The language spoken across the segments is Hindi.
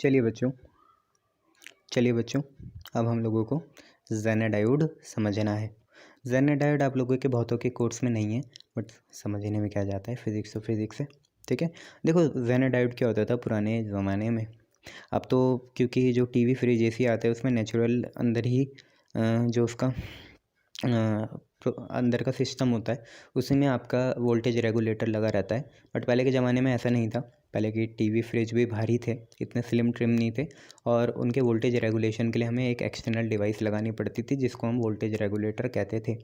चलिए बच्चों अब हम लोगों को ज़ेनर डायोड समझना है। ज़ेनर डायोड आप लोगों के बहुतों के कोर्स में नहीं है, बट समझने में क्या जाता है, फिज़िक्स तो फिज़िक्स है। ठीक है, देखो ज़ेनर डायोड क्या होता था पुराने ज़माने में। अब तो क्योंकि जो टीवी फ्रिज एसी आते हैं उसमें नेचुरल अंदर ही जो उसका अंदर का सिस्टम होता है उसी में आपका वोल्टेज रेगुलेटर लगा रहता है। बट पहले के ज़माने में ऐसा नहीं था। पहले के टीवी फ्रिज भी भारी थे, इतने स्लिम ट्रिम नहीं थे, और उनके वोल्टेज रेगुलेशन के लिए हमें एक एक्सटर्नल डिवाइस लगानी पड़ती थी जिसको हम वोल्टेज रेगुलेटर कहते थे।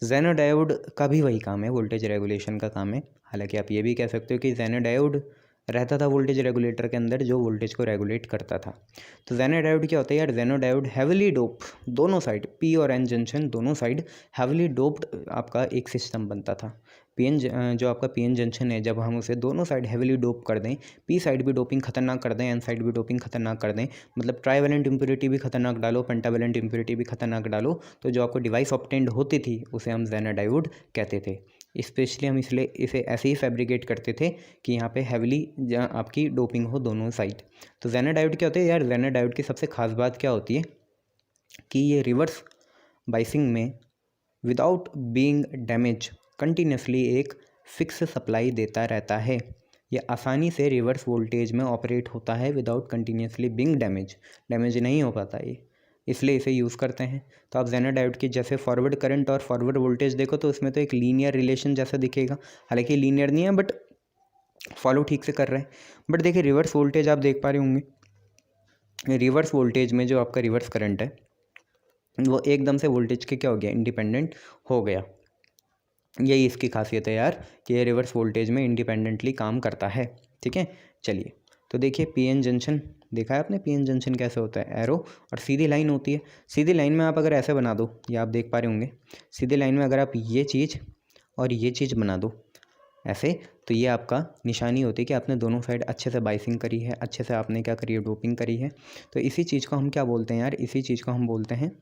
ज़ेनर डायोड का भी वही काम है, वोल्टेज रेगुलेशन का काम है। हालांकि आप ये भी कह सकते हो कि ज़ेनर डायोड रहता था वोल्टेज रेगुलेटर के अंदर जो वोल्टेज को रेगुलेट करता था। तो ज़ेनर डायोड क्या होता है यार? ज़ेनर डायोड हैविली डोप, दोनों साइड पी और एन जंक्शन दोनों साइड हैविली डोप्ड आपका एक सिस्टम बनता था। जो आपका पी एन जंक्शन है, जब हम उसे दोनों साइड हैविली डोप कर दें, पी साइड भी डोपिंग खतरनाक कर दें, एन साइड भी डोपिंग खतरनाक कर दें, मतलब ट्राईवेलेंट इम्प्योरिटी भी खतरनाक डालो, पेंटावेलेंट इम्प्योरिटी भी खतरनाक डालो, तो जो आपको डिवाइस ऑब्टेंड होती थी उसे हम ज़ेनर डायोड कहते थे। स्पेशली हम इसलिए इसे ऐसे ही फैब्रिकेट करते थे कि यहाँ पे हैविली आपकी डोपिंग हो दोनों साइड। तो ज़ेनर डायोड क्या होते हैं यार? ज़ेनर डायोड की सबसे खास बात क्या होती है कि ये रिवर्स बाइसिंग में विदाउट बीइंग डैमेज कंटिन्यूसली एक फिक्स सप्लाई देता रहता है। ये आसानी से रिवर्स वोल्टेज में ऑपरेट होता है विदाउट कंटिन्यूसली बीइंग डैमेज नहीं हो पाता ये, इसलिए इसे यूज़ करते हैं। तो आप ज़ेनर डायोड की जैसे फॉरवर्ड करंट और फॉरवर्ड वोल्टेज देखो तो उसमें तो एक लीनियर रिलेशन जैसा दिखेगा, हालांकि लीनियर नहीं है बट फॉलो ठीक से कर रहे हैं। बट देखिए रिवर्स वोल्टेज आप देख पा रहे होंगे, रिवर्स वोल्टेज में जो आपका रिवर्स करंट है वो एकदम से वोल्टेज के क्या हो गया? इंडिपेंडेंट हो गया। यही इसकी खासियत है यार कि ये रिवर्स वोल्टेज में इंडिपेंडेंटली काम करता है। ठीक है, चलिए तो देखिए पीएन जंक्शन देखा है आपने? पीएन जंक्शन कैसे होता है? एरो और सीधी लाइन होती है। सीधी लाइन में आप अगर ऐसे बना दो, ये आप देख पा रहे होंगे, सीधी लाइन में अगर आप ये चीज़ और ये चीज़ बना दो ऐसे, तो ये आपका निशानी होती है कि आपने दोनों साइड अच्छे से बाइसिंग करी है, अच्छे से आपने क्या करी है? डोपिंग करी है। तो इसी चीज़ को हम क्या बोलते हैं यार? इसी चीज़ को हम बोलते हैं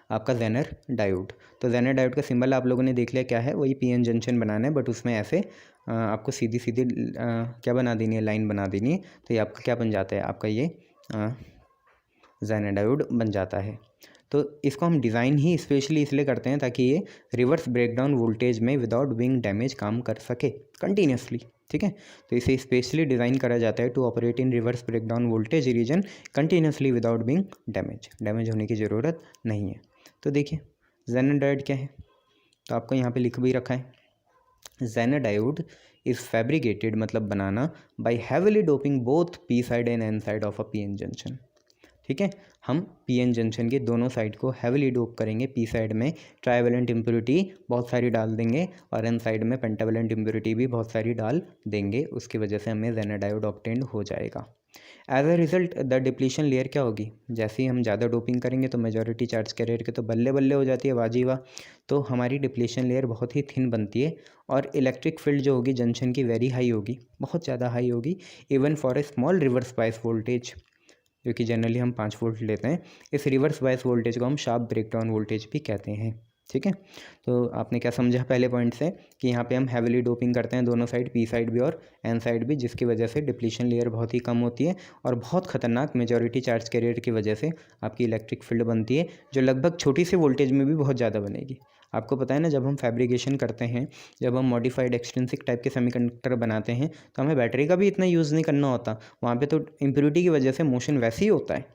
आपका ज़ेनर डायोड। तो ज़ेनर डायोड का सिंबल आप लोगों ने देख लिया क्या है? वही पीएन जंक्शन बनाना है, बट उसमें ऐसे आपको सीधी सीधी क्या बना देनी है? लाइन बना देनी है। तो ये आपका क्या बन जाता है? आपका ये ज़ेनर डायोड बन जाता है। तो इसको हम डिज़ाइन ही स्पेशली इसलिए करते हैं ताकि ये रिवर्स ब्रेकडाउन वोल्टेज में विदाउट बीइंग डैमेज काम कर सके कंटिन्यूसली। ठीक है, तो इसे स्पेशली डिज़ाइन करा जाता है to operate in reverse breakdown voltage region continuously without being damage होने की ज़रूरत नहीं है। तो देखिए ज़ेनर डायोड क्या है, तो आपको यहाँ पे लिख भी रखा है, ज़ेनर डायोड इज़ फैब्रिकेटेड मतलब बनाना by heavily doping both P side and N side of a P N junction. ठीक है, हम पी एन जंक्शन के दोनों साइड को हैविली डोप करेंगे। पी साइड में ट्राईवेलेंट इम्प्योरिटी बहुत सारी डाल देंगे और एन साइड में पेंटावेलेंट इम्प्योरिटी भी बहुत सारी डाल देंगे। उसकी वजह से हमें ज़ेनर डायोड ऑब्टेंड हो जाएगा। As a result the depletion layer क्या होगी? जैसे ही हम ज़्यादा डोपिंग करेंगे तो मेजॉरिटी चार्ज कैरियर के तो बल्ले बल्ले हो जाती है, वाजी वाह। तो हमारी डिप्लीशन लेयर बहुत ही थिन बनती है और इलेक्ट्रिक फील्ड जो होगी जंक्शन की वेरी हाई होगी, बहुत ज़्यादा हाई होगी, even for a small reverse bias voltage, जो कि जनरली हम 5 वोल्ट लेते हैं। इस रिवर्स बायस वोल्टेज को हम शार्प ब्रेकडाउन वोल्टेज भी कहते हैं। ठीक है, तो आपने क्या समझा पहले पॉइंट से कि यहाँ पे हम हैविली डोपिंग करते हैं दोनों साइड, पी साइड भी और एन साइड भी, जिसकी वजह से डिप्लीशन लेयर बहुत ही कम होती है और बहुत खतरनाक मेजॉरिटी चार्ज कैरियर की वजह से आपकी इलेक्ट्रिक फील्ड बनती है, जो लगभग छोटी सी वोल्टेज में भी बहुत ज़्यादा बनेगी। आपको पता है ना, जब हम फैब्रिकेशन करते हैं, जब हम मॉडिफाइड एक्सट्रिंसिक टाइप के सेमीकंडक्टर बनाते हैं तो हमें बैटरी का भी इतना यूज़ नहीं करना होता। वहाँ पे तो इम्प्योरिटी की वजह से मोशन वैसे ही होता है,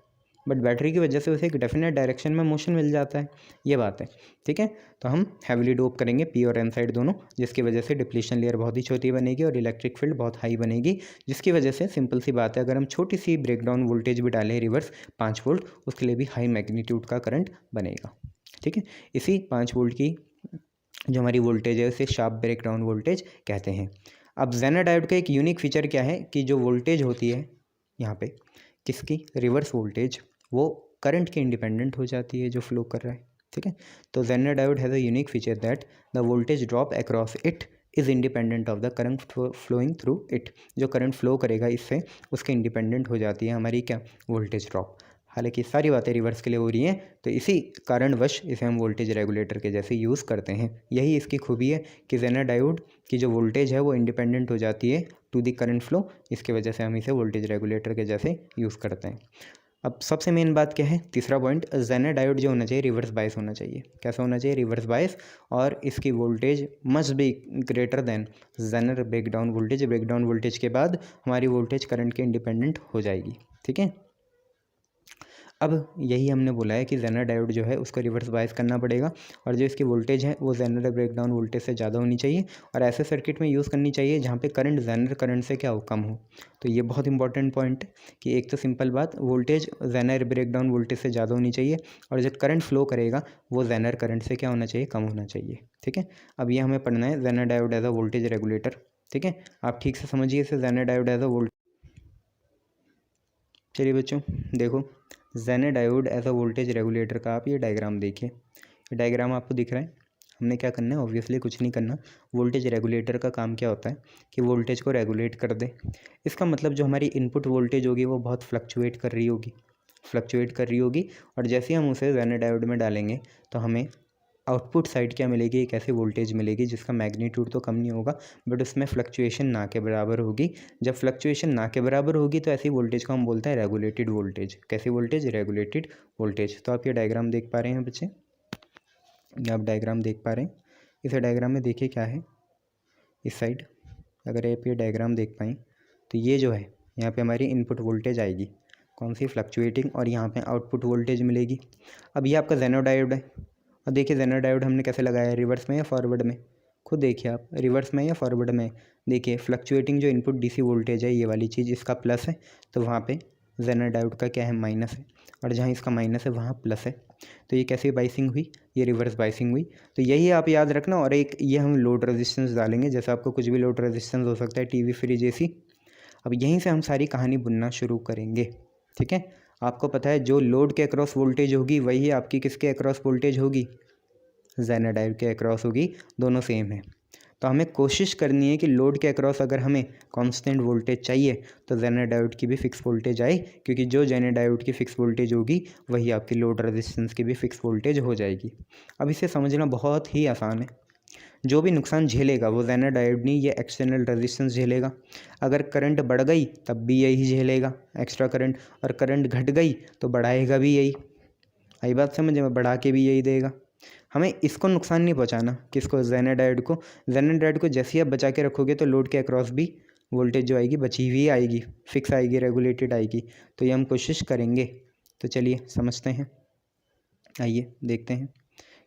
बट बैटरी की वजह से उसे एक डेफिनेट डायरेक्शन में मोशन मिल जाता है, ये बात है। ठीक है, तो हम हैविली डोप करेंगे पी और एन साइड दोनों, जिसकी वजह से डिप्लीशन लेयर बहुत ही छोटी बनेगी और इलेक्ट्रिक फील्ड बहुत हाई बनेगी, जिसकी वजह से सिंपल सी बात है, अगर हम छोटी सी ब्रेकडाउन वोल्टेज भी डालें रिवर्स 5 वोल्ट, उसके लिए भी हाई मैग्नीट्यूड का करंट बनेगा। ठीक है, इसी 5 वोल्ट की जो हमारी वोल्टेज है उसे शार्प ब्रेकडाउन वोल्टेज कहते हैं। अब ज़ेनर डायोड का एक यूनिक फीचर क्या है कि जो वोल्टेज होती है यहाँ पे किसकी? रिवर्स वोल्टेज, वो करंट के इंडिपेंडेंट हो जाती है जो फ्लो कर रहा है। ठीक है, तो zener diode has a unique feature that the voltage drop across it is independent of the current flowing through it. जो करंट फ्लो करेगा इससे उसके इंडिपेंडेंट हो जाती है हमारी क्या? Voltage drop. हालांकि सारी बातें रिवर्स के लिए हो रही हैं, तो इसी कारणवश इसे हम वोल्टेज रेगुलेटर के जैसे यूज़ करते हैं। यही इसकी खूबी है कि ज़ेनर डायोड की जो वोल्टेज है वो इंडिपेंडेंट हो जाती है टू द करंट फ्लो। इसके वजह से हम इसे वोल्टेज रेगुलेटर के जैसे यूज़ करते हैं। अब सबसे मेन बात क्या है, तीसरा पॉइंट, जेनर डायोड जो होना चाहिए रिवर्स बायस होना चाहिए। कैसा होना चाहिए, रिवर्स बायस, और इसकी voltage must be greater than Zener breakdown voltage. Breakdown voltage के बाद हमारी वोल्टेज करंट के इंडिपेंडेंट हो जाएगी। ठीक है, अब यही हमने बोला है कि जेनर डायोड जो है उसको रिवर्स बायस करना पड़ेगा, और जो इसकी वोल्टेज है वो जेनर ब्रेकडाउन वोल्टेज से ज़्यादा होनी चाहिए, और ऐसे सर्किट में यूज़ करनी चाहिए जहाँ पे करंट जेनर करंट से क्या हो, कम हो। तो ये बहुत इंपॉर्टेंट पॉइंट है कि एक तो सिंपल बात, वोल्टेज जेनर ब्रेकडाउन वोल्टेज से ज़्यादा होनी चाहिए, और जो करंट फ्लो करेगा वो जेनर करंट से क्या होना चाहिए, कम होना चाहिए। ठीक है, अब ये हमें पढ़ना है zener diode as a voltage regulator. ठीक है, आप ठीक से समझिए इसे, zener diode as a voltage. चलिए बच्चों देखो, zener diode as a voltage regulator का आप ये डायग्राम देखिए। ये डायग्राम आपको दिख रहा है। हमने क्या करना है, ऑब्वियसली कुछ नहीं करना। वोल्टेज रेगुलेटर का काम क्या होता है कि वोल्टेज को रेगुलेट कर दे। इसका मतलब जो हमारी इनपुट वोल्टेज होगी वो बहुत फ्लक्चुएट कर रही होगी, और जैसे ही हम उसे जेनर डायोड में डालेंगे तो हमें आउटपुट साइड क्या मिलेगी, एक ऐसी वोल्टेज मिलेगी जिसका मैग्नीट्यूड तो कम नहीं होगा, बट उसमें फ्लक्चुएशन ना के बराबर होगी। जब फ्लक्चुएशन ना के बराबर होगी तो ऐसी वोल्टेज को हम बोलते हैं रेगुलेटेड वोल्टेज। कैसी वोल्टेज, रेगुलेटेड वोल्टेज। तो आप ये डायग्राम देख पा रहे हैं बच्चे, आप डायग्राम देख पा रहे हैं। इस डायग्राम में देखिए क्या है, इस साइड अगर आप ये डायग्राम देख पाएँ तो ये जो है यहाँ पे हमारी इनपुट वोल्टेज आएगी, कौन सी, फ्लक्चुएटिंग, और यहाँ पे आउटपुट वोल्टेज मिलेगी। अब ये आपका जेनर डायोड है, और देखिए जेनर डायोड हमने कैसे लगाया है, रिवर्स में या फॉरवर्ड में, खुद देखिए आप, रिवर्स में या फॉरवर्ड में। देखिए फ्लक्चुएटिंग जो इनपुट डीसी वोल्टेज है, ये वाली चीज़ इसका प्लस है, तो वहाँ पे जेनर डायोड का क्या है, माइनस है, और जहाँ इसका माइनस है वहाँ प्लस है। तो ये कैसी बाइसिंग हुई, ये रिवर्स बाइसिंग हुई। तो यही आप याद रखना। और एक ये हम लोड रेजिस्टेंस डालेंगे, जैसे आपको कुछ भी लोड रेजिस्टेंस हो सकता है, टीवी, फ्रिज, एसी। अब यहीं से हम सारी कहानी बुनना शुरू करेंगे। ठीक है, आपको पता है जो लोड के अक्रॉस वोल्टेज होगी वही आपकी किसके अक्रॉस वोल्टेज होगी, जेनर डायोड के अक्रॉस होगी, दोनों सेम है। तो हमें कोशिश करनी है कि लोड के अक्रॉस अगर हमें कांस्टेंट वोल्टेज चाहिए तो जेनर डायोड की भी फिक्स वोल्टेज आए, क्योंकि जो जेनर डायोड की फिक्स वोल्टेज होगी वही आपकी लोड रेजिस्टेंस की भी फिक्स वोल्टेज हो जाएगी। अब इसे समझना बहुत ही आसान है। जो भी नुकसान झेलेगा वो जेनर डायोड नहीं, ये एक्सटर्नल रेजिस्टेंस झेलेगा। अगर करंट बढ़ गई तब भी यही झेलेगा, एक्स्ट्रा करंट, और करंट घट गई तो बढ़ाएगा भी यही। आई बात समझ में, बढ़ा के भी यही देगा। हमें इसको नुकसान नहीं पहुंचाना, किसको, जेनर डायोड को। जेनर डायोड को जैसे ही आप बचा के रखोगे तो लोड के अक्रॉस भी वोल्टेज जो आएगी बची हुई आएगी, फिक्स आएगी, रेगुलेटेड आएगी। तो ये हम कोशिश करेंगे। तो चलिए समझते हैं, आइए देखते हैं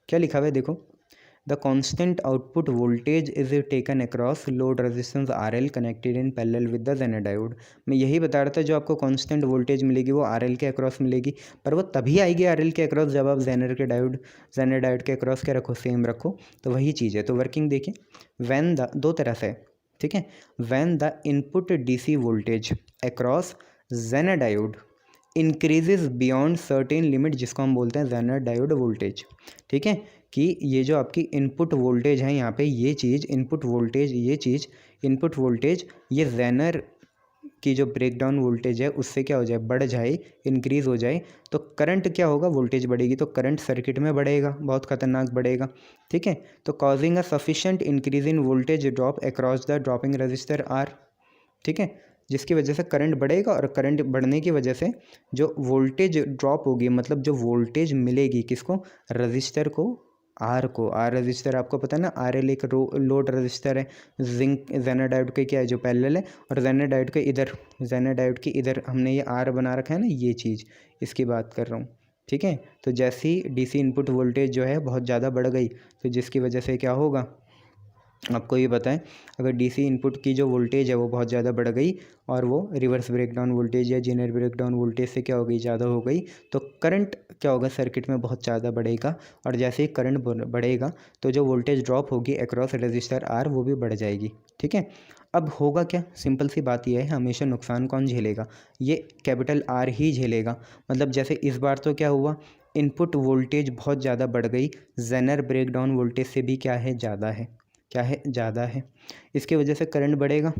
क्या लिखा हुआ है। देखो, the constant output voltage is taken across load resistance RL connected in parallel with the zener diode. मैं यही बता रहा था, जो आपको कांस्टेंट वोल्टेज मिलेगी वो RL के अक्रॉस मिलेगी, पर वो तभी आएगी RL के अक्रॉस जब आप जेनर डायोड के अक्रॉस क्या रखो, सेम रखो। तो वही चीज़ है। तो वर्किंग देखिए, वैन द, दो तरह से, ठीक है, when the input DC voltage across zener diode increases beyond certain limit, जिसको हम बोलते हैं जेनर डायोड वोल्टेज। ठीक है, कि ये जो आपकी इनपुट वोल्टेज है, यहाँ पे ये चीज़ इनपुट वोल्टेज, ये चीज़ इनपुट वोल्टेज, ये जेनर की जो ब्रेकडाउन वोल्टेज है उससे क्या हो जाए, बढ़ जाए, इंक्रीज़ हो जाए, तो करंट क्या होगा, वोल्टेज बढ़ेगी, तो करंट सर्किट में बढ़ेगा, बहुत खतरनाक बढ़ेगा। ठीक है, तो causing a sufficient increase in voltage drop across the dropping register R। ठीक है, जिसकी वजह से करंट बढ़ेगा, और करंट बढ़ने की वजह से जो वोल्टेज ड्रॉप होगी, मतलब जो वोल्टेज मिलेगी किसको, रजिस्टर को, आर को। आर रजिस्टर आपको पता है ना, RL एक लोड रजिस्टर है, जिंक जेनर डायोड के क्या है, जो पैरेलल है, और जेनर डायोड के इधर, जेनर डायोड के इधर हमने ये R बना रखा है ना, ये चीज़, इसकी बात कर रहा हूँ। ठीक है, तो जैसे ही DC इनपुट वोल्टेज जो है बहुत ज़्यादा बढ़ गई, तो जिसकी वजह से क्या होगा, आपको ये पता है, अगर DC इनपुट की जो वोल्टेज है वो बहुत ज़्यादा बढ़ गई, और वो रिवर्स ब्रेकडाउन वोल्टेज या जेनर ब्रेकडाउन वोल्टेज से क्या हो गई, ज़्यादा हो गई, तो करंट क्या होगा, सर्किट में बहुत ज़्यादा बढ़ेगा, और जैसे ही करंट बढ़ेगा तो जो वोल्टेज ड्रॉप होगी अक्रॉस रजिस्टर R वो भी बढ़ जाएगी। ठीक है, अब होगा क्या, सिंपल सी बात यह है, हमेशा नुकसान कौन झेलेगा, ये कैपिटल R ही झेलेगा। मतलब जैसे इस बार तो क्या हुआ, इनपुट वोल्टेज बहुत ज़्यादा बढ़ गई, जेनर ब्रेकडाउन वोल्टेज से भी क्या है, ज़्यादा है, क्या है, ज़्यादा है। इसकी वजह से करंट बढ़ेगा,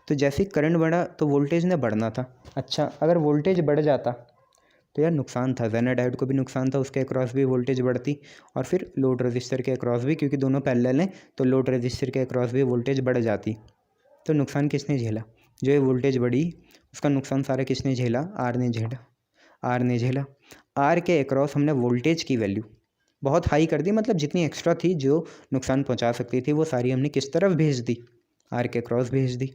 तो जैसे ही करंट बढ़ा तो वोल्टेज ने बढ़ना था। अच्छा, अगर वोल्टेज बढ़ जाता तो यार नुकसान था, जेनर डायोड को भी नुकसान था, उसके अक्रॉस भी वोल्टेज बढ़ती, और फिर लोड रजिस्टर के अक्रॉस भी, क्योंकि दोनों पैरेलल हैं तो लोड रजिस्टर के अक्रॉस भी वोल्टेज बढ़ जाती। तो नुकसान किसने झेला, जो ये वोल्टेज बढ़ी उसका नुकसान सारा किसने झेला? आर ने झेला। आर के अक्रॉस हमने वोल्टेज की वैल्यू बहुत हाई कर दी, मतलब जितनी एक्स्ट्रा थी जो नुकसान पहुंचा सकती थी वो सारी हमने किस तरफ भेज दी? आर के क्रॉस भेज दी।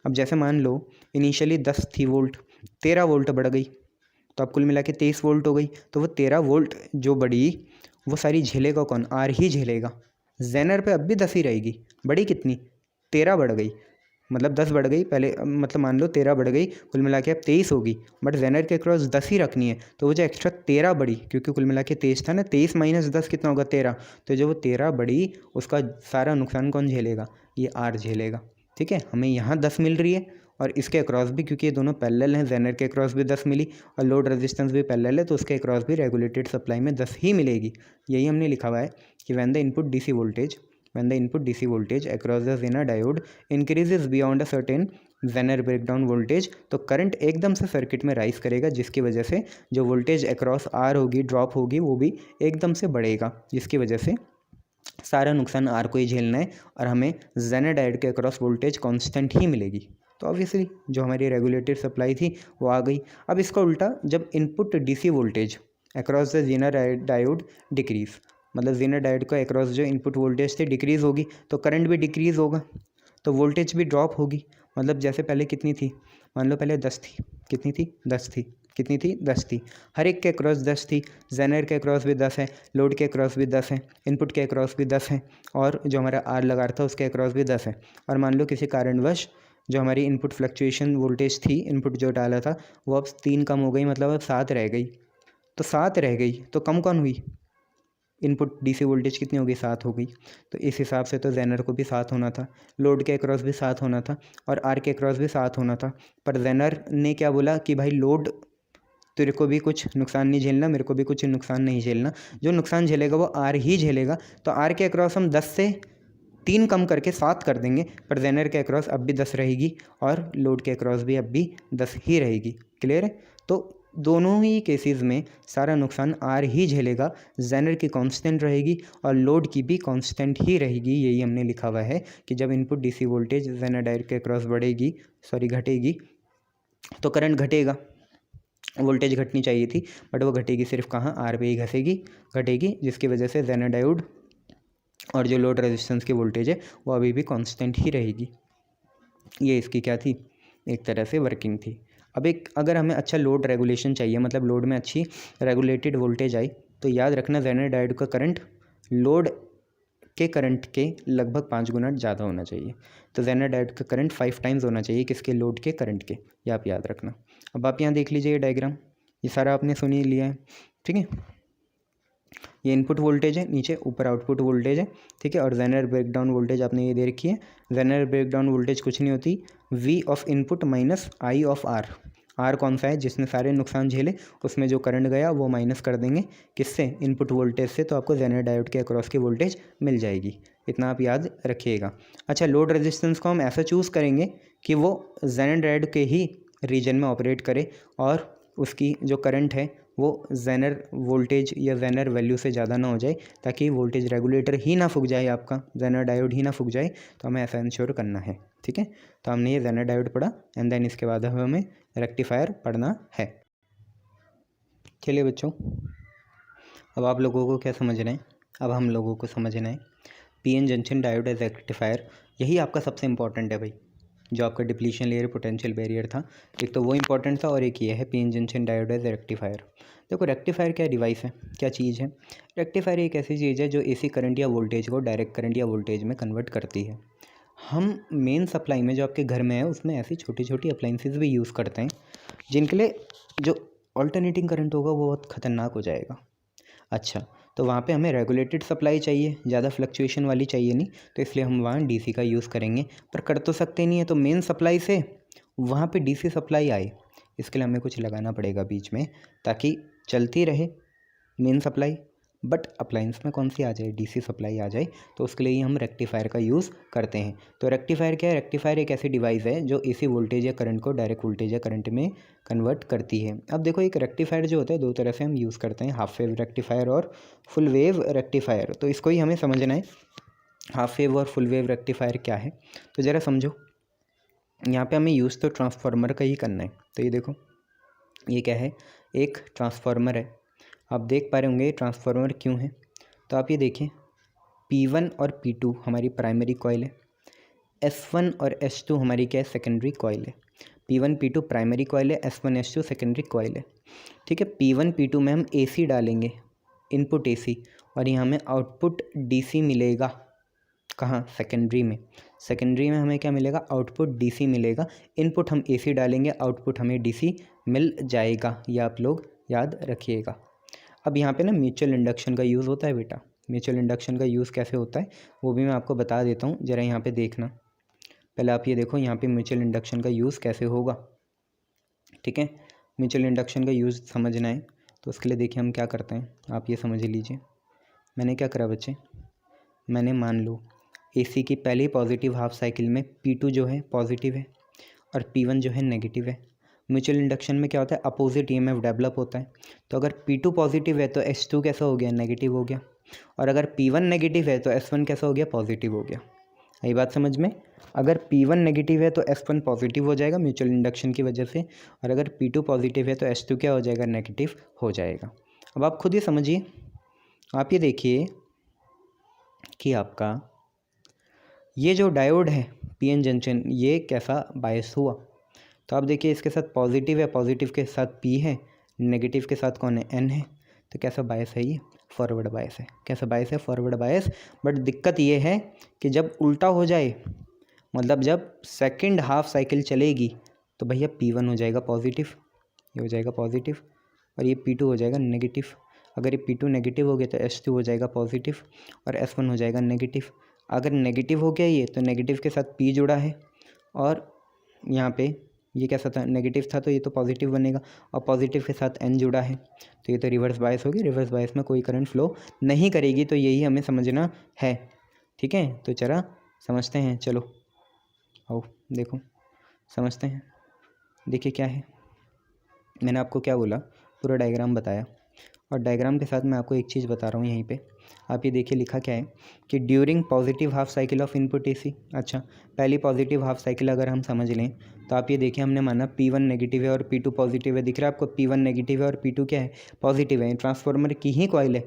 अब जैसे मान लो इनिशियली 10 थी वोल्ट, 13 वोल्ट बढ़ गई, तो अब कुल मिला के 23 वोल्ट हो गई। तो वो 13 वोल्ट जो बढ़ी वो सारी झेलेगा कौन? Are he झेलेगा। जेनर पे अब भी 10 ही रहेगी, बढ़ी कितनी? 13 बढ़ गई, मतलब 10 बढ़ गई पहले, मतलब मान लो 13 बढ़ गई, कुल मिला के अब 23 होगी, बट जेनर के क्रॉस 10 ही रखनी है। तो वो जो एक्स्ट्रा 13 बढ़ी, क्योंकि कुल मिला के 23 था ना, 23 माइनस 10 कितना होगा? 13। तो जो वो 13 बढ़ी उसका सारा नुकसान कौन झेलेगा? ये आर झेलेगा। ठीक है, हमें यहाँ 10 मिल रही है और इसके अक्रॉस भी, क्योंकि ये दोनों पैरेलल हैं, जेनर के अक्रॉस भी 10 मिली और लोड रेजिस्टेंस भी पैरेलल है, तो उसके अक्रॉस भी रेगुलेटेड सप्लाई में 10 ही मिलेगी। यही हमने लिखा हुआ है कि when the input DC voltage across the Zener diode increases beyond a certain Zener breakdown voltage, तो करंट एकदम से सर्किट में राइज करेगा, जिसकी वजह से जो वोल्टेज अक्रॉस आर होगी, ड्रॉप होगी, वो भी एकदम से बढ़ेगा, जिसकी वजह से सारा नुकसान आर को ही झेलना है और हमें जेनर डायोड के अक्रॉस वोल्टेज कांस्टेंट ही मिलेगी। तो ऑब्वियसली जो हमारी रेगुलेटेड सप्लाई थी वो आ गई। अब इसका उल्टा, जब input DC voltage across the zener diode decrease, मतलब जेनर डायोड का अक्रॉस जो इनपुट वोल्टेज थे डिक्रीज़ होगी, तो करंट भी डिक्रीज़ होगा, तो वोल्टेज भी ड्रॉप होगी। मतलब जैसे पहले कितनी थी, मान लो पहले 10 थी, कितनी थी? 10 थी, कितनी थी? 10 थी। हर एक के अक्रॉस 10 थी, जेनर के अक्रॉस भी 10 है, लोड के अक्रॉस भी 10 है, इनपुट के अक्रॉस भी 10 है, और जो हमारा आर लगा रहा था उसके अक्रॉस भी 10 है। और मान लो किसी कारणवश जो हमारी इनपुट फ्लक्चुएशन वोल्टेज थी, इनपुट जो डाला था वो अब 3 कम हो गई, मतलब अब 7 रह गई। तो 7 रह गई तो कम कौन हुई? इनपुट डीसी वोल्टेज कितनी हो गई? 7 हो गई। तो इस हिसाब से तो जेनर को भी 7 होना था, लोड के अक्रॉस भी 7 होना था और आर के अक्रॉस भी 7 होना था। पर जेनर ने क्या बोला कि भाई लोड तेरे को भी कुछ नुकसान नहीं झेलना, मेरे को भी कुछ नुकसान नहीं झेलना, जो नुकसान झेलेगा वो आर ही झेलेगा। तो आर के अक्रॉस हम 10 से 3 कम करके 7 कर देंगे, पर जेनर के अक्रॉस अब भी 10 रहेगी और लोड के अक्रॉस भी अब भी 10 ही रहेगी। क्लियर है? तो दोनों ही केसेस में सारा नुकसान आर ही झेलेगा, जेनर की कांस्टेंट रहेगी और लोड की भी कांस्टेंट ही रहेगी। यही हमने लिखा हुआ है कि जब input DC voltage zener diode के अक्रॉस घटेगी तो करंट घटेगा, वोल्टेज घटनी चाहिए थी बट वो घटेगी सिर्फ कहाँ? आर पे ही घटेगी, जिसकी वजह से जेनर डायोड और जो लोड रेजिस्टेंस की वोल्टेज है वो अभी भी कांस्टेंट ही रहेगी। ये इसकी क्या थी? एक तरह से वर्किंग थी। अब अगर हमें अच्छा लोड रेगुलेशन चाहिए, मतलब लोड में अच्छी रेगुलेटेड वोल्टेज आई, तो याद रखना जेनर डायोड का करंट लोड के करंट के लगभग 5 गुना ज़्यादा होना चाहिए। तो जेनर डायोड का करंट 5 टाइम्स होना चाहिए किसके? लोड के करंट के। ये आप याद रखना। अब आप यहाँ देख लीजिए ये डायग्राम, ये सारा आपने सुन ही लिया है। ठीक है, ये इनपुट वोल्टेज है, नीचे ऊपर आउटपुट वोल्टेज है। ठीक है, और जेनर ब्रेकडाउन वोल्टेज आपने ये दे रखी है। जेनर ब्रेकडाउन वोल्टेज कुछ नहीं होती, V of input minus I of R। R कौन सा है? जिसने सारे नुकसान झेले, उसमें जो करंट गया वो माइनस कर देंगे किससे? इनपुट वोल्टेज से। तो आपको जेनर डायोड के अक्रॉस की वोल्टेज मिल जाएगी। इतना आप याद रखिएगा। अच्छा, लोड रेजिस्टेंस को हम ऐसा चूज़ करेंगे कि वो जेनर डायोड के ही रीजन में ऑपरेट करे और उसकी जो करंट है वो जेनर वोल्टेज या जेनर वैल्यू से ज़्यादा ना हो जाए, ताकि वोल्टेज रेगुलेटर ही ना फूक जाए, आपका जेनर डायोड ही ना फूक जाए। तो हमें ऐसा इंश्योर करना है। ठीक है, तो हमने ये जेनर डायोड पढ़ा एंड देन इसके बाद हमें रेक्टिफायर पढ़ना है। चलिए बच्चों, अब आप लोगों को क्या समझना है? अब हम लोगों को समझना है PN junction diode as rectifier. यही आपका सबसे इंपॉर्टेंट है भाई। जो आपका डिप्लीशन लेयर पोटेंशियल बैरियर था, एक तो वो इंपॉर्टेंट था और एक ये है PN junction diode as rectifier. देखो रेक्टिफायर क्या डिवाइस है, क्या चीज़ है? रेक्टिफायर एक ऐसी चीज़ है जो AC करंट या वोल्टेज को डायरेक्ट करंट या वोल्टेज में कन्वर्ट करती है। हम मेन सप्लाई में जो आपके घर में है उसमें ऐसी छोटी छोटी अप्लाइंसेस भी यूज़ करते हैं जिनके लिए जो ऑल्टरनेटिंग करंट होगा वो बहुत ख़तरनाक हो जाएगा। अच्छा, तो वहाँ पे हमें रेगुलेटेड सप्लाई चाहिए, ज़्यादा फ्लक्चुएशन वाली चाहिए नहीं, तो इसलिए हम वहाँ DC का यूज़ करेंगे। पर कर तो सकते नहीं है, तो मेन सप्लाई से वहाँ पे DC सप्लाई आए, इसके लिए हमें कुछ लगाना पड़ेगा बीच में, ताकि चलती रहे मेन सप्लाई, बट अप्लाइंस में कौन सी आ जाए? DC सप्लाई आ जाए। तो उसके लिए ही हम रेक्टिफायर का यूज़ करते हैं। तो रेक्टिफायर क्या है? रेक्टिफायर एक ऐसी डिवाइस है जो AC वोल्टेज या करंट को डायरेक्ट वोल्टेज या करंट में कन्वर्ट करती है। अब देखो, एक रेक्टिफायर जो होता है दो तरह से हम यूज़ करते हैं, हाफ वेव रेक्टिफायर और फुल वेव रेक्टिफायर। तो इसको ही हमें समझना है, हाफ वेव और फुल वेव रेक्टिफायर क्या है। तो ज़रा समझो, यहाँ पे हमें यूज़ तो ट्रांसफार्मर का ही करना है। तो ये देखो, ये क्या है, एक ट्रांसफार्मर है। आप देख पा रहे होंगे ट्रांसफार्मर क्यों है। तो आप ये देखिए, P1 और P2 हमारी प्राइमरी कॉइल है, S1 और S2 हमारी क्या है, सेकेंडरी कॉइल है। P1 P2 प्राइमरी कॉइल है, S1 S2 सेकेंडरी कॉइल है। ठीक है, P1 P2 में हम AC डालेंगे, इनपुट AC, और यहाँ हमें आउटपुट DC मिलेगा। कहाँ, सेकेंडरी में। सेकेंडरी में हमें क्या मिलेगा, आउटपुट DC मिलेगा। इनपुट हम AC डालेंगे, आउटपुट हमें DC मिल जाएगा। ये आप लोग याद रखिएगा। अब यहाँ पे ना म्यूचुअल इंडक्शन का यूज़ होता है बेटा। म्यूचुअल इंडक्शन का यूज़ कैसे होता है वो भी मैं आपको बता देता हूँ, ज़रा यहाँ पे देखना। पहले आप ये देखो यहाँ पे म्यूचुअल इंडक्शन का यूज़ कैसे होगा। ठीक है, म्यूचुअल इंडक्शन का यूज़ समझना है तो उसके लिए देखिए हम क्या करते हैं, आप ये समझ लीजिए। मैंने क्या करा बच्चे, मैंने मान लो AC की पहली पॉजिटिव हाफ साइकिल में P2 जो है पॉजिटिव है और P1 जो है नेगेटिव है। म्यूचुअल इंडक्शन में क्या होता है, अपोजिट EMF डेवलप होता है। तो अगर P2 पॉजिटिव है तो S2 कैसा हो गया, नेगेटिव हो गया। और अगर P1 नेगेटिव है तो S1 कैसा हो गया, पॉजिटिव हो गया। यही बात समझ में। अगर P1 नेगेटिव है तो S1 पॉजिटिव हो जाएगा म्यूचुअल इंडक्शन की वजह से, और अगर P2 पॉजिटिव है तो S2 क्या हो जाएगा, नेगेटिव हो जाएगा। अब आप खुद ही समझिए। आप ये देखिए कि आपका ये जो डायोड है PN जंक्शन, ये कैसा बायस हुआ। तो आप देखिए इसके साथ पॉजिटिव है, पॉजिटिव के साथ P है, नेगेटिव के साथ कौन है, N है। तो कैसा बायस है ये, फॉरवर्ड बायस है। कैसा बायस है, फॉरवर्ड बायस। बट दिक्कत ये है कि जब उल्टा हो जाए, मतलब जब सेकंड हाफ साइकिल चलेगी तो भैया P1 हो जाएगा पॉजिटिव, ये हो जाएगा पॉजिटिव, और ये P2 हो जाएगा नेगेटिव। अगर ये P2 नेगेटिव हो गया तो S2 हो जाएगा पॉजिटिव और S1 हो जाएगा नेगेटिव। अगर नेगेटिव हो गया ये, तो नेगेटिव के साथ P जुड़ा है, और यहाँ पे ये कैसा था, नेगेटिव था, तो ये तो पॉजिटिव बनेगा, और पॉजिटिव के साथ N जुड़ा है, तो ये तो रिवर्स बायस होगी। रिवर्स बायस में कोई करंट फ्लो नहीं करेगी। तो यही हमें समझना है। ठीक है, तो चला समझते हैं, चलो आओ देखो समझते हैं। देखिए क्या है, मैंने आपको क्या बोला, पूरा डायग्राम बताया, और डायग्राम के साथ मैं आपको एक चीज़ बता रहा हूँ यहीं पे। आप ये देखिए लिखा क्या है कि during positive half cycle of input AC। अच्छा, पहली पॉजिटिव हाफ साइकिल अगर हम समझ लें तो आप ये देखिए, हमने माना P1 नेगेटिव है और P2 पॉजिटिव है। दिख रहा है आपको, P1 नेगेटिव है और P2 क्या है, पॉजिटिव है। ट्रांसफार्मर की ही कॉइल है,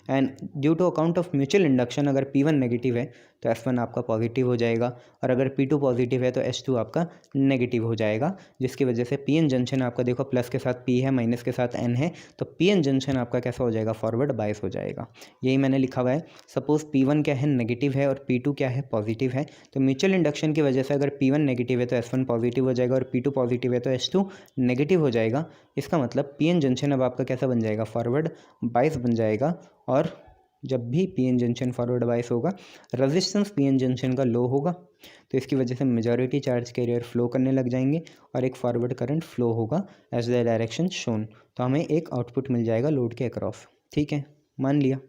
and due to account of mutual induction अगर P1 नेगेटिव है तो S1 आपका पॉजिटिव हो जाएगा, और अगर P2 पॉजिटिव है तो S2 आपका नेगेटिव हो जाएगा, जिसकी वजह से PN जंक्शन आपका देखो प्लस के साथ P है, माइनस के साथ N है, तो PN जंक्शन आपका कैसा हो जाएगा, फॉरवर्ड बायस हो जाएगा। यही मैंने लिखा हुआ है। सपोज P1 क्या है, नेगेटिव है, और P2 क्या है, पॉजिटिव है। तो म्यूचुअल इंडक्शन की वजह से अगर P1 नेगेटिव है तो S1 पॉजिटिव हो जाएगा, और P2 पॉजिटिव है तो S2 नेगेटिव हो जाएगा। इसका मतलब PN जंक्शन अब आपका कैसा बन जाएगा, फॉरवर्ड बायस बन जाएगा। और जब भी PN जंक्शन फॉरवर्ड बायस होगा, रेजिस्टेंस PN जंक्शन का लो होगा, तो इसकी वजह से मेजॉरिटी चार्ज कैरियर फ्लो करने लग जाएंगे, और एक फॉरवर्ड करंट फ्लो होगा एज द डायरेक्शन शोन। तो हमें एक आउटपुट मिल जाएगा लोड के अक्रॉस। ठीक है, मान लिया।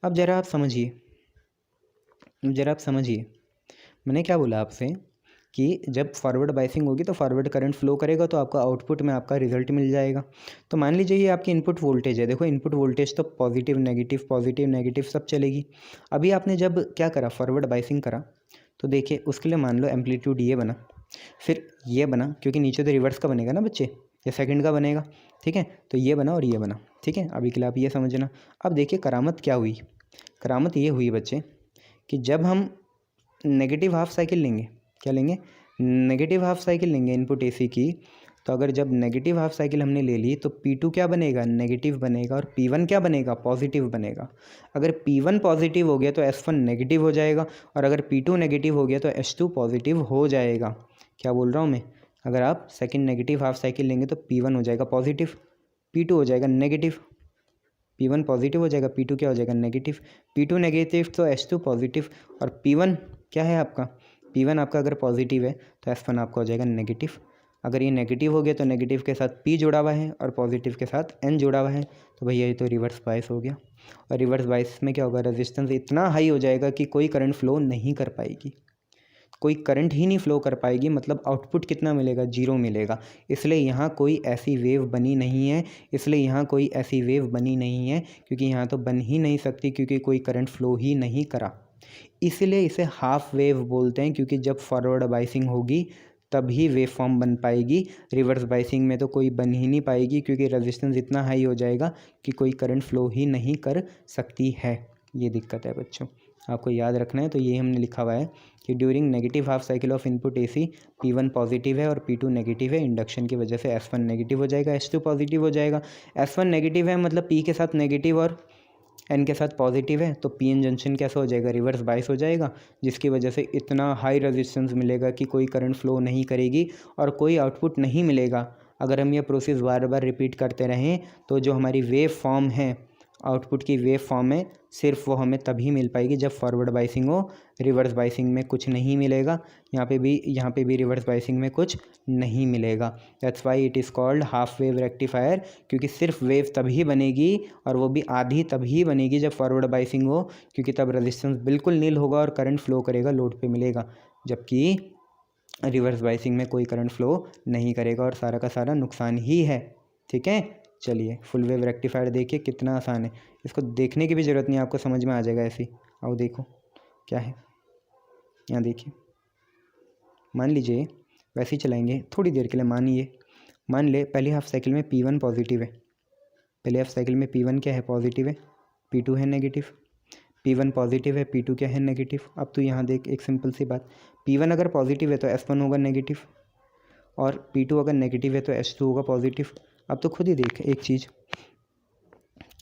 अब ज़रा आप समझिए, मैंने क्या बोला आपसे कि जब फॉरवर्ड बायसिंग होगी तो फॉरवर्ड करंट फ्लो करेगा, तो आपका आउटपुट में आपका रिजल्ट मिल जाएगा। तो मान लीजिए ये आपकी इनपुट वोल्टेज है। देखो इनपुट वोल्टेज तो पॉजिटिव नेगेटिव सब चलेगी। अभी आपने जब क्या करा, फॉरवर्ड बायसिंग करा, तो देखिए उसके लिए मान लो एम्पलीट्यूड ये बना, फिर ये बना, क्योंकि नीचे तो रिवर्स का बनेगा ना बच्चे, ये सेकंड का बनेगा। ठीक है, तो ये बना और ये बना। ठीक है, अभी के लिए आप ये समझना। अब देखिए करामत क्या हुई, करामत ये हुई बच्चे कि जब हम नेगेटिव हाफ साइकिल लेंगे, क्या लेंगे, नेगेटिव हाफ साइकिल लेंगे इनपुट AC की, तो अगर जब नेगेटिव हाफ साइकिल हमने ले ली तो P2 क्या बनेगा, नेगेटिव बनेगा, और P1 क्या बनेगा, पॉजिटिव बनेगा। अगर P1 पॉजिटिव हो गया तो S1 नेगेटिव हो जाएगा, और अगर P2 नेगेटिव हो गया तो S2 पॉजिटिव हो जाएगा। क्या बोल रहा हूँ मैं, अगर आप सेकंड नेगेटिव हाफ साइकिल लेंगे तो P1 हो जाएगा पॉजिटिव, P2 हो जाएगा नेगेटिव, P1 पॉजिटिव हो जाएगा, P2 क्या हो जाएगा, नेगेटिव, P2 नेगेटिव तो S2 पॉजिटिव, और P1 क्या है आपका, P1 आपका अगर पॉजिटिव है तो S1 आपका हो जाएगा नेगेटिव। अगर ये नेगेटिव हो गया तो नेगेटिव के साथ P जुड़ा हुआ है और पॉजिटिव के साथ N जुड़ा हुआ है, तो भैया ये तो रिवर्स बायस हो गया। और रिवर्स बायस में क्या होगा, रेजिस्टेंस इतना हाई हो जाएगा कि कोई करंट फ्लो नहीं कर पाएगी, कोई करंट ही नहीं फ्लो कर पाएगी। मतलब आउटपुट कितना मिलेगा, 0 मिलेगा। इसलिए यहाँ कोई ऐसी वेव बनी नहीं है, क्योंकि यहाँ तो बन ही नहीं सकती, क्योंकि कोई करंट फ्लो ही नहीं करा। इसलिए इसे हाफ वेव बोलते हैं, क्योंकि जब फॉरवर्ड बायसिंग होगी तभी वेव फॉर्म बन पाएगी। रिवर्स बाइसिंग में तो कोई बन ही नहीं पाएगी, क्योंकि रेजिस्टेंस इतना हाई हो जाएगा कि कोई करंट फ्लो ही नहीं कर सकती है। ये दिक्कत है बच्चों, आपको याद रखना है। तो ये हमने लिखा हुआ है कि during negative half cycle of input AC P1 positive है और P2 नेगेटिव है। इंडक्शन की वजह से S1 नेगेटिव हो जाएगा, S2 पॉजिटिव हो जाएगा। S1 नेगेटिव है मतलब P के साथ नेगेटिव और N के साथ पॉजिटिव है, तो PN जंक्शन कैसा हो जाएगा, रिवर्स बाइस हो जाएगा, जिसकी वजह से इतना हाई रेजिस्टेंस मिलेगा कि कोई करंट फ्लो नहीं करेगी और कोई आउटपुट नहीं मिलेगा। अगर हम ये प्रोसेस बार बार रिपीट करते रहें तो जो हमारी वेव फॉर्म है, आउटपुट की वेव फॉर्म है, सिर्फ वो हमें तभी मिल पाएगी जब फॉरवर्ड बाइसिंग हो। रिवर्स बाइसिंग में कुछ नहीं मिलेगा, यहाँ पे भी रिवर्स बाइसिंग में कुछ नहीं मिलेगा। That's why it is called half wave rectifier, क्योंकि सिर्फ वेव तभी बनेगी और वो भी आधी तभी बनेगी जब फॉरवर्ड बाइसिंग हो, क्योंकि तब रेजिस्टेंस बिल्कुल नील होगा और करंट फ्लो करेगा, लोड पे मिलेगा। जबकि रिवर्स बाइसिंग में कोई करंट फ्लो नहीं करेगा और सारा का सारा नुकसान ही है। ठीक है, चलिए फुल वेव रेक्टिफायर देखिए कितना आसान है, इसको देखने की भी ज़रूरत नहीं, आपको समझ में आ जाएगा ऐसे ही। आओ देखो क्या है, यहाँ देखिए, मान लीजिए वैसे ही चलाएंगे थोड़ी देर के लिए। मान ले पहली हाफ साइकिल में P1 पॉजिटिव है, पहले हाफ साइकिल में P1 क्या है, पॉजिटिव है, P2 है नेगेटिव। P1 पॉजिटिव है, P2 क्या है, नेगेटिव। अब तो यहाँ देख एक सिंपल सी बात, P1 अगर पॉजिटिव है तो S1 होगा नेगेटिव, और P2 अगर नेगेटिव है तो S2 होगा पॉजिटिव। अब तो खुद ही देख एक चीज़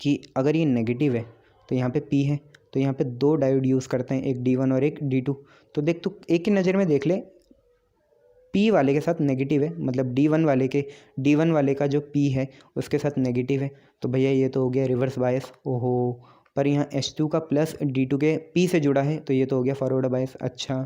कि अगर ये नेगेटिव है तो यहाँ पे P है, तो यहाँ पे दो डायोड यूज़ करते हैं, एक D1 और एक D2। तो देख तू एक ही नज़र में देख ले, P वाले के साथ नेगेटिव है, मतलब D1 वाले का जो P है उसके साथ नेगेटिव है, तो भैया ये तो हो गया रिवर्स बायस। ओहो, पर यहाँ S2 का प्लस D2 के P से जुड़ा है, तो ये तो हो गया फॉरवर्ड बायस। अच्छा,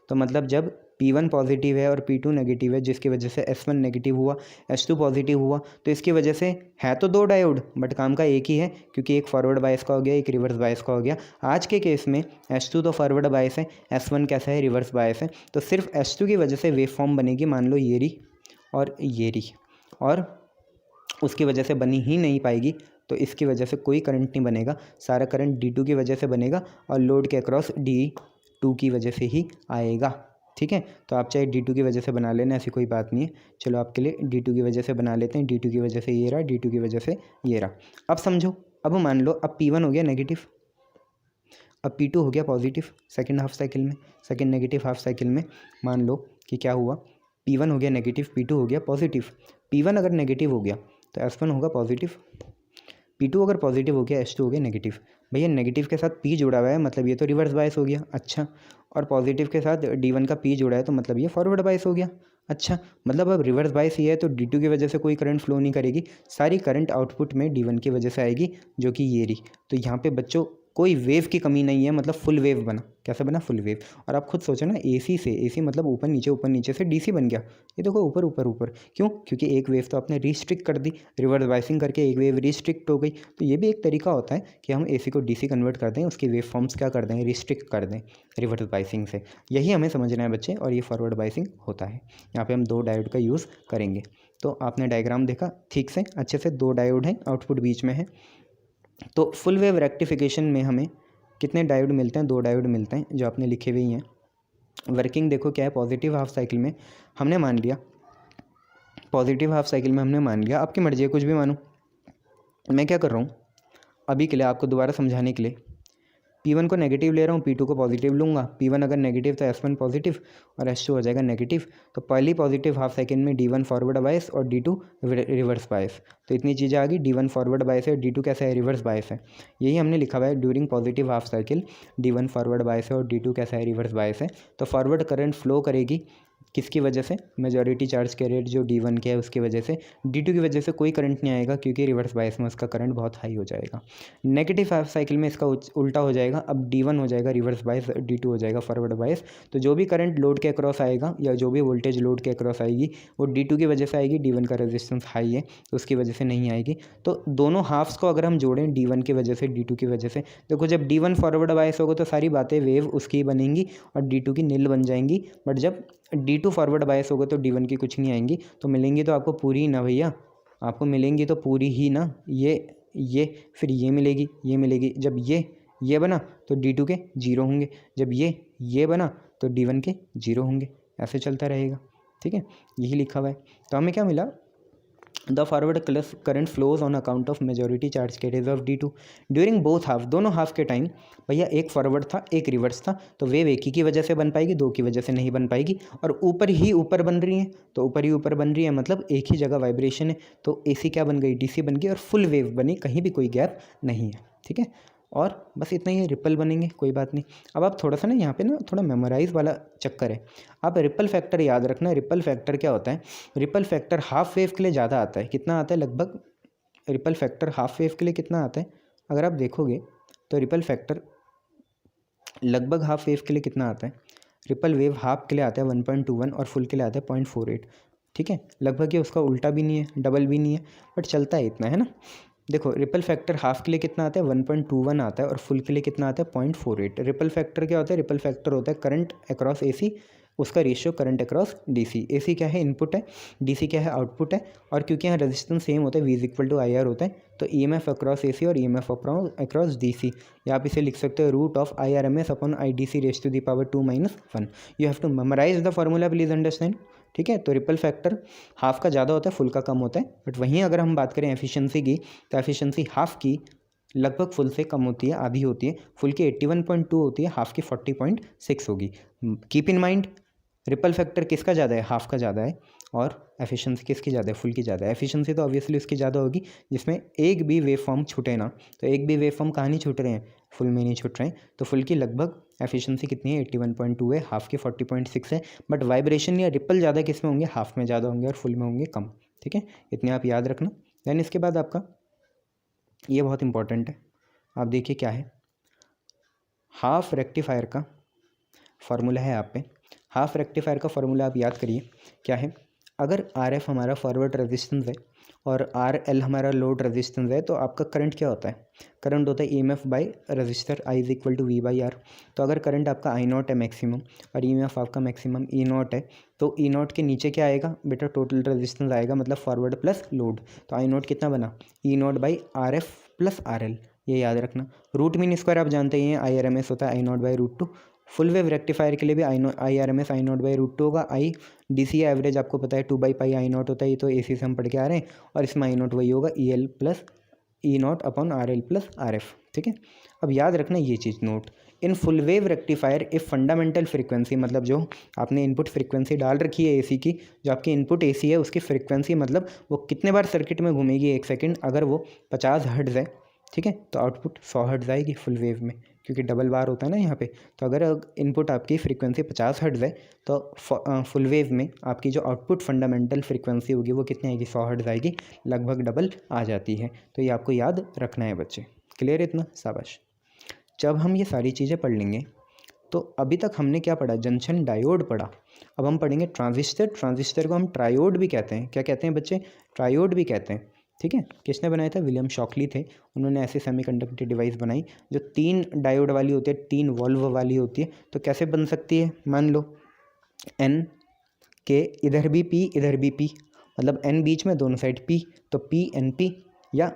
तो मतलब जब P1 पॉजिटिव है और P2 नेगेटिव है, जिसकी वजह से S1 नेगेटिव हुआ, S2 पॉजिटिव हुआ, तो इसकी वजह से है तो दो डायोड बट काम का एक ही है, क्योंकि एक फॉरवर्ड बायस का हो गया, एक रिवर्स बायस का हो गया। आज के केस में S2 तो फॉरवर्ड बायस है, S1 कैसा है, रिवर्स बायस है, तो सिर्फ S2 की वजह से वेव फॉर्म बनेगी, मान लो ये रही और ये रही, और उसकी वजह से बनी ही नहीं पाएगी, तो इसकी वजह से कोई करंट नहीं बनेगा, सारा करंट D2 की वजह से बनेगा और लोड के अक्रॉस D2 की वजह से ही आएगा। ठीक है, तो आप चाहे D2 की वजह से बना लेना, ऐसी कोई बात नहीं है। चलो आपके लिए D2 की वजह से बना लेते हैं, D2 की वजह से ये रहा, D2 की वजह से ये रहा। अब समझो, अब मान लो अब P1 हो गया नेगेटिव, अब P2 हो गया पॉजिटिव सेकेंड हाफ साइकिल में, सेकेंड नेगेटिव हाफ साइकिल में मान लो कि क्या हुआ, P1 हो गया नेगेटिव, P2 हो गया पॉजिटिव। P1 अगर नेगेटिव हो गया तो S1 होगा पॉजिटिव, P2 अगर पॉजिटिव हो गया S2 हो गया नेगेटिव। भैया नेगेटिव के साथ P जुड़ा हुआ है, मतलब ये तो रिवर्स बायस हो गया। अच्छा, और पॉजिटिव के साथ D1 का P जुड़ा है, तो मतलब ये फॉरवर्ड बायस हो गया। अच्छा, मतलब अब रिवर्स बायस ये है तो D2 की वजह से कोई करंट फ्लो नहीं करेगी, सारी करंट आउटपुट में D1 की वजह से आएगी, जो कि ये रही। तो यहाँ पे बच्चों कोई वेव की कमी नहीं है, मतलब फुल वेव बना। कैसा बना, फुल वेव। और आप खुद सोचो ना, AC मतलब ऊपर नीचे से DC बन गया। ये देखो ऊपर ऊपर ऊपर, क्यों, क्योंकि एक वेव तो आपने रिस्ट्रिक्ट कर दी, रिवर्स बाइसिंग करके एक वेव रिस्ट्रिक्ट हो गई। तो ये भी एक तरीका होता है कि हम AC को DC कन्वर्ट कर दें, उसकी वेव फॉर्म्स क्या कर दें, रिस्ट्रिक्ट कर दें रिवर्स बाइसिंग से। यही हमें समझना है बच्चे, और ये फॉरवर्ड बाइसिंग होता है। यहाँ पर हम दो डायोड का यूज़ करेंगे। तो आपने डायग्राम देखा ठीक से, अच्छे से, दो डायोड हैं, आउटपुट बीच में है। तो फुल वेव रेक्टिफिकेशन में हमें कितने डायोड मिलते हैं, दो डायोड मिलते हैं, जो आपने लिखे हुए ही हैं। वर्किंग देखो क्या है, पॉजिटिव हाफ साइकिल में हमने मान लिया, आपकी मर्जी है कुछ भी मानो। मैं क्या कर रहा हूँ अभी के लिए आपको दोबारा समझाने के लिए, P1 को नेगेटिव ले रहा हूँ, P2 को पॉजिटिव लूँगा। P1 अगर नेगेटिव तो S1 पॉजिटिव और S2 हो जाएगा नेगेटिव। तो पहली पॉजिटिव हाफ सेकेंड में D1 फॉरवर्ड बायस और D2 रिवर्स बायस। तो इतनी चीज़ें आ गई, D1 फॉरवर्ड बायस है, D2 कैसा है, रिवर्स बायस है। यही हमने लिखा हुआ है, during positive half cycle D1 forward bias है और D2 कैसा है, रिवर्स बायस है। तो फॉरवर्ड करंट फ्लो करेगी किसकी वजह से, मेजॉरिटी चार्ज कैरियर जो D1 के है उसकी वजह से। D2 की वजह से कोई करंट नहीं आएगा, क्योंकि रिवर्स बायस में उसका करंट बहुत हाई हो जाएगा। नेगेटिव हाफ साइकिल में इसका उल्टा हो जाएगा, अब D1 हो जाएगा रिवर्स बायस, D2 हो जाएगा फॉरवर्ड बायस। तो जो भी करंट लोड के अक्रॉस आएगा या जो भी वोल्टेज लोड के अक्रॉस आएगी वो D2 की वजह से आएगी, D1 का रेजिस्टेंस हाई है तो उसकी वजह से नहीं आएगी। तो दोनों हाफ्स को अगर हम जोड़ें, D1 की वजह से, D2 की वजह से, देखो जब D1 फॉरवर्ड बायस होगा तो सारी बातें वेव उसकी बनेंगी और D2 की नील बन जाएंगी। बट जब D2 फॉरवर्ड बायस होगा तो D1 की कुछ नहीं आएंगी। तो मिलेंगी तो आपको पूरी ही ना भैया, आपको मिलेंगी तो पूरी ही ना, ये फिर ये मिलेगी। जब ये बना तो D2 के 0 होंगे, जब ये बना तो D1 के 0 होंगे, ऐसे चलता रहेगा। ठीक है, यही लिखा हुआ है। तो हमें क्या मिला, the forward current flows on account of majority charge carriers of D2 during both half, दोनों हाफ के टाइम भैया एक फॉरवर्ड था एक रिवर्स था, तो वेव एक ही की वजह से बन पाएगी, दो की वजह से नहीं बन पाएगी। और ऊपर ही ऊपर बन रही है, तो ऊपर ही ऊपर बन रही है मतलब एक ही जगह वाइब्रेशन है, तो AC क्या बन गई, DC बन गई और फुल वेव बनी, कहीं भी कोई गैप नहीं है। ठीक है, और बस इतना ही, रिपल बनेंगे, कोई बात नहीं। अब आप थोड़ा सा ना यहाँ पे ना थोड़ा मेमोराइज वाला चक्कर है, आप रिपल फैक्टर याद रखना। रिपल फैक्टर क्या होता है, रिपल फैक्टर हाफ वेव के लिए ज़्यादा आता है। कितना आता है लगभग, रिपल फैक्टर हाफ वेव के लिए कितना आता है, अगर आप देखोगे तो रिपल फैक्टर लगभग हाफ वेव के लिए कितना आता है, रिपल वेव हाफ के लिए आता है 1.21 और फुल के लिए आता है 0.48। ठीक है, लगभग ये उसका उल्टा भी नहीं है, डबल भी नहीं है, बट चलता है इतना, है ना। देखो रिपल फैक्टर हाफ के लिए कितना आता है 1.21 आता है और फुल के लिए कितना आता है 0.48। रिपल फैक्टर क्या होता है, रिपल फैक्टर होता है करंट अक्रॉस AC, उसका ratio current across DC। AC क्या है, इनपुट है, DC क्या है, आउटपुट है, और क्योंकि यहाँ रेजिस्टेंस सेम होता है, V = IR होता है, तो EMF अक्रॉस AC और EMF अक्रॉस DC, या आप इसे लिख सकते हो √IRMS/IDC⁻²⁻2 - 1। You have to memorise the formula, please understand. ठीक है, तो रिपल फैक्टर हाफ का ज़्यादा होता है, फुल का कम होता है, बट वहीं अगर हम बात करें एफिशिएंसी की, तो एफिशिएंसी हाफ की लगभग फुल से कम होती है, आधी होती है। फुल की 81.2 होती है, हाफ की 40.6 होगी। Keep in mind, ripple factor किसका ज़्यादा है, हाफ का ज़्यादा है, और एफिशिएंसी किसकी ज़्यादा है, फुल की ज़्यादा है। एफिशिएंसी तो ऑब्वियसली उसकी ज़्यादा होगी जिसमें एक भी वेव फॉर्म छूटे ना, तो एक भी वेव फॉर्म कहाँ नहीं छूट रहे हैं, फुल में नहीं छूट रहे हैं। तो फुल की लगभग एफिशिएंसी कितनी है, 81.2 है, हाफ की 40.6 है, बट वाइब्रेशन या रिपल ज़्यादा किस में होंगे, हाफ में ज़्यादा होंगे और फुल में होंगे कम। ठीक है, इतने आप याद रखना। देन इसके बाद आपका ये बहुत इंपॉर्टेंट है, आप देखिए क्या है, हाफ रेक्टिफायर का फार्मूला है आप पे। हाफ रेक्टिफायर का फार्मूला आप याद करिए क्या है, अगर RF हमारा फॉरवर्ड रेजिस्टेंस है और RL हमारा लोड रेजिस्टेंस है, तो आपका करंट क्या होता है, करंट होता है EMF by register, I = V/R। तो अगर करंट आपका I0 है मैक्सिमम और EMF आपका मैक्सिमम E0 है, तो E0 के नीचे क्या आएगा बेटा, टोटल रेजिस्टेंस आएगा, मतलब फॉरवर्ड प्लस लोड। तो I0 कितना बना, E0/RF + RL, ये याद रखना। रूट मीन स्क्वायर आप जानते ही हैं, IRMS होता है I0/√2। फुल वेव रेक्टिफायर के लिए भी IRMS I0/√2 होगा। DC एवरेज आपको पता है 2/πI0 होता है, ये तो AC से हम पढ़ के आ रहे हैं, और इसमें I0 वही होगा EL + E0/RL + RF। ठीक है, अब याद रखना ये चीज़ note, in full wave rectifier if fundamental frequency, मतलब जो आपने इनपुट फ्रीक्वेंसी डाल रखी है AC की, जो आपकी इनपुट AC है उसकी फ्रीक्वेंसी, मतलब वो कितने बार सर्किट में घूमेगी 1 सेकेंड, अगर वो 50 हर्ट्ज़ है, ठीक है, तो आउटपुट 100 हर्ट्ज़ आएगी फुल वेव में, क्योंकि डबल बार होता है ना यहाँ पे। तो अगर इनपुट आपकी फ्रीक्वेंसी 50 हर्ट्ज़ है, तो फुल वेव में आपकी जो आउटपुट फंडामेंटल फ्रीक्वेंसी होगी वो कितनी आएगी, 100 हर्ट्ज़ आएगी, लगभग डबल आ जाती है। तो ये आपको याद रखना है बच्चे, क्लियर है इतना, शाबाश। जब हम ये सारी चीज़ें पढ़ लेंगे, तो अभी तक हमने क्या पढ़ा, जंक्शन डायोड पढ़ा, अब हम पढ़ेंगे ट्रांजिस्टर। ट्रांजिस्टर को हम ट्रायोड भी कहते हैं, क्या कहते हैं बच्चे, ट्रायोड भी कहते हैं। ठीक है, किसने बनाया था, विलियम शॉकली थे, उन्होंने ऐसे सेमीकंडक्टर डिवाइस बनाई जो 3 डायोड वाली होती है, 3 वॉल्व वाली होती है। तो कैसे बन सकती है, मान लो N के इधर भी P इधर भी P, मतलब N बीच में दोनों साइड P, तो PNP, या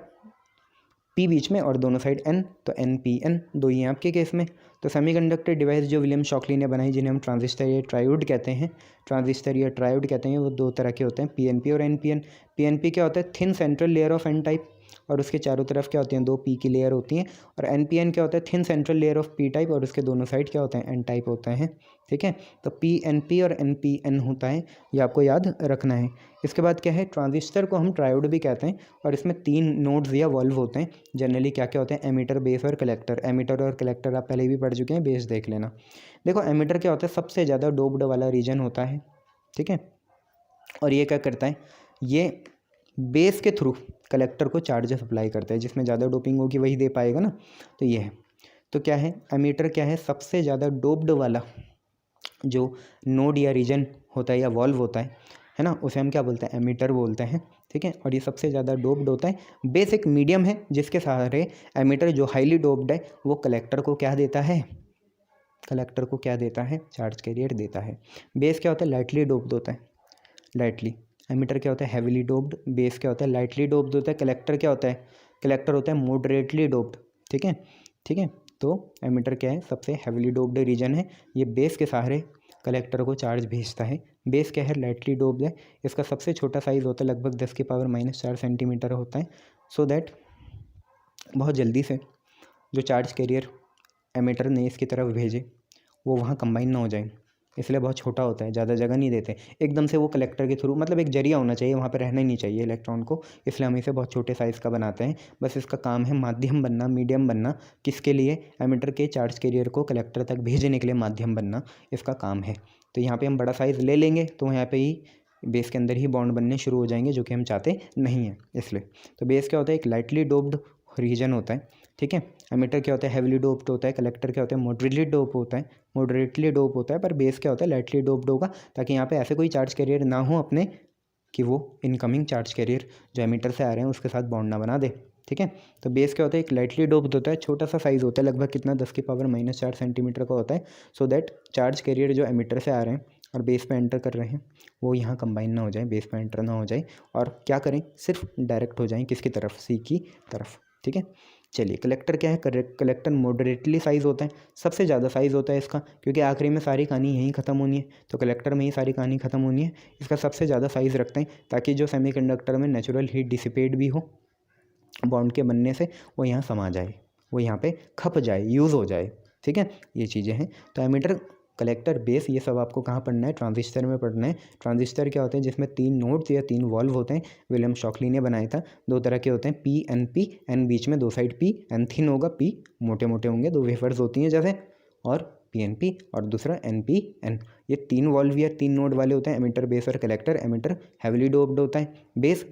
P बीच में और दोनों साइड N, तो NPN, दो ही हैं आपके केस में। तो सेमीकंडक्टर डिवाइस जो विलियम शॉकली ने बनाई, जिन्हें हम ट्रांजिस्टर या ट्रायोड कहते हैं, ट्रांजिस्टर या ट्रायोड कहते हैं, वो 2 तरह के होते हैं, PNP और NPN। PNP क्या होता है, thin central layer of N type, और उसके चारों तरफ क्या होती हैं, 2 P की लेयर होती हैं। और NPN क्या होता है, thin central layer of P type, और उसके दोनों साइड क्या होते हैं, N टाइप होते हैं। ठीक है, तो PNP और NPN होता है, ये आपको याद रखना है। इसके बाद क्या है, ट्रांजिस्टर को हम ट्रायोड भी कहते हैं, और इसमें 3 नोड्स या वॉल्व होते हैं। जनरली क्या क्या होते हैं, एमीटर, बेस और कलेक्टर। एमीटर और कलेक्टर आप पहले भी पढ़ चुके हैं, बेस देख लेना। देखो एमीटर क्या होता है, सबसे ज़्यादा डोप्ड वाला रीजन होता है, ठीक है, और ये क्या करता है, ये बेस के थ्रू कलेक्टर को चार्ज सप्लाई करता है, जिसमें ज़्यादा डोपिंग होगी वही दे पाएगा ना, तो ये है। तो क्या है, एमीटर क्या है, सबसे ज़्यादा डोप्ड वाला जो नोड या रीजन होता है या वॉल्व होता है ना, उसे हम क्या बोलते हैं, एमीटर बोलते हैं। ठीक है, और ये सबसे ज़्यादा डोप्ड होता है। बेस एक मीडियम है जिसके सहारे एमीटर जो हाईली डोप्ड है वो कलेक्टर को क्या देता है, कलेक्टर को क्या देता है, चार्ज कैरियर देता है। बेस क्या होता है, लाइटली डोप्ड होता है, लाइटली। एमीटर क्या होता है, हैवीली डोप्ड। बेस क्या होता है, लाइटली डोप्ड होता है। कलेक्टर क्या होता है, कलेक्टर होता है मॉडरेटली डोप्ड। ठीक है, ठीक है, तो एमीटर क्या है, सबसे हैवीली डोप्ड रीजन है, ये बेस के सहारे कलेक्टर को चार्ज भेजता है, बेस क्या है, लाइटली डोप्ड है। इसका सबसे छोटा साइज़ होता है लगभग 10⁻⁴ सेंटीमीटर होता है, सो दैट बहुत जल्दी से जो चार्ज कैरियर एमिटर ने इसकी तरफ भेजे वो वहाँ कंबाइन ना हो जाए, इसलिए बहुत छोटा होता है, ज़्यादा जगह नहीं देते एकदम से वो कलेक्टर के थ्रू, मतलब एक जरिया होना चाहिए, वहाँ पे रहना ही नहीं चाहिए इलेक्ट्रॉन को, इसलिए हम इसे बहुत छोटे साइज़ का बनाते हैं। बस इसका काम है माध्यम बनना, मीडियम बनना, किसके लिए, एमिटर के चार्ज कैरियर को कलेक्टर तक भेजने के लिए माध्यम बनना इसका काम है। तो यहाँ पर हम बड़ा साइज़ ले लेंगे तो यहाँ पर ही बेस के अंदर ही बॉन्ड बनने शुरू हो जाएंगे, जो कि हम चाहते नहीं हैं इसलिए। तो बेस क्या होता है, एक लाइटली डोप्ड रीजन होता है, ठीक है। एमिटर क्या होता है, हैवीली डोप्ड होता है। कलेक्टर क्या होता है, मॉडरेटली डोप होता है, मॉडरेटली डोप होता है। पर बेस क्या होता है, लाइटली डोप्ड होगा, ताकि यहाँ पे ऐसे कोई चार्ज कैरियर ना हो अपने कि वो इनकमिंग चार्ज कैरियर जो एमिटर से आ रहे हैं उसके साथ बॉन्ड ना बना दे, ठीक है। तो बेस क्या होता है, एक लाइटली डोप्ड होता है, छोटा सा साइज़ होता है, लगभग कितना 10⁻⁴ सेंटीमीटर का होता है, सो दैट चार्ज कैरियर जो एमिटर से आ रहे हैं और बेस पे एंटर कर रहे हैं वो यहाँ कंबाइन ना हो जाए, बेस पे एंटर ना हो जाए, और क्या करें, सिर्फ डायरेक्ट हो जाएं किसकी तरफ, सी की तरफ, ठीक है। चलिए, कलेक्टर क्या है, कलेक्टर मॉडरेटली साइज़ होता है, सबसे ज़्यादा साइज़ होता है इसका, क्योंकि आखिरी में सारी कहानी यहीं ख़त्म होनी है, तो कलेक्टर में ही सारी कहानी ख़त्म होनी है। इसका सबसे ज़्यादा साइज़ रखते हैं ताकि जो सेमीकंडक्टर में नेचुरल हीट डिसिपेट भी हो बॉन्ड के बनने से, वो यहाँ समा जाए, वो यहाँ पे खप जाए, यूज़ हो जाए, ठीक है। ये चीज़ें हैं। तो एमिटर, कलेक्टर, बेस, ये सब आपको कहाँ पढ़ना है, ट्रांजिस्टर में पढ़ना है। ट्रांजिस्टर क्या होते हैं, जिसमें 3 नोड्स या 3 वॉल्व होते हैं, विलियम शॉकली ने बनाया था। 2 तरह के होते हैं, पी एन पी, एन बीच में 2 साइड पी, एन थिन होगा, पी मोटे मोटे होंगे, 2 वेफर्स होती हैं जैसे, और पी एन पी, और दूसरा एन पी एन। ये 3 वॉल्व या 3 नोड वाले होते हैं एमिटर, बेस और कलेक्टर। एमिटर हैविली डोप्ड होता है, बेस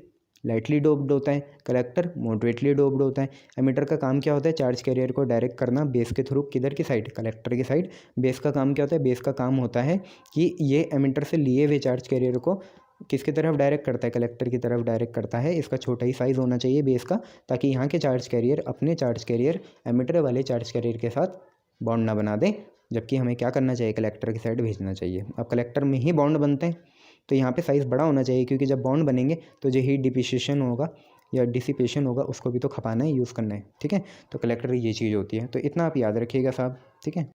लाइटली डोप्ड होता है, कलेक्टर मॉडरेटली डोप्ड होता है। एमिटर का काम क्या होता है, चार्ज कैरियर को डायरेक्ट करना बेस के थ्रू, किधर की साइड, कलेक्टर की साइड। बेस का काम क्या होता है, बेस का काम होता है कि ये एमिटर से लिए हुए चार्ज कैरियर को किसकी तरफ डायरेक्ट करता है, कलेक्टर की तरफ डायरेक्ट करता है। इसका छोटा ही साइज़ होना चाहिए बेस का, ताकि यहाँ के चार्ज कैरियर अपने चार्ज कैरियर एमिटर वाले चार्ज कैरियर के साथ बॉन्ड ना बना दें, जबकि हमें क्या करना चाहिए, कलेक्टर की साइड भेजना चाहिए। अब कलेक्टर में ही बॉन्ड बनते हैं, तो यहाँ पे साइज़ बड़ा होना चाहिए, क्योंकि जब बॉन्ड बनेंगे तो जो हीट डिसिपेशन होगा या डिसिपेशन होगा उसको भी तो खपाना है, यूज़ करना है, ठीक है। तो कलेक्टर ये चीज़ होती है, तो इतना आप याद रखिएगा साहब, ठीक है।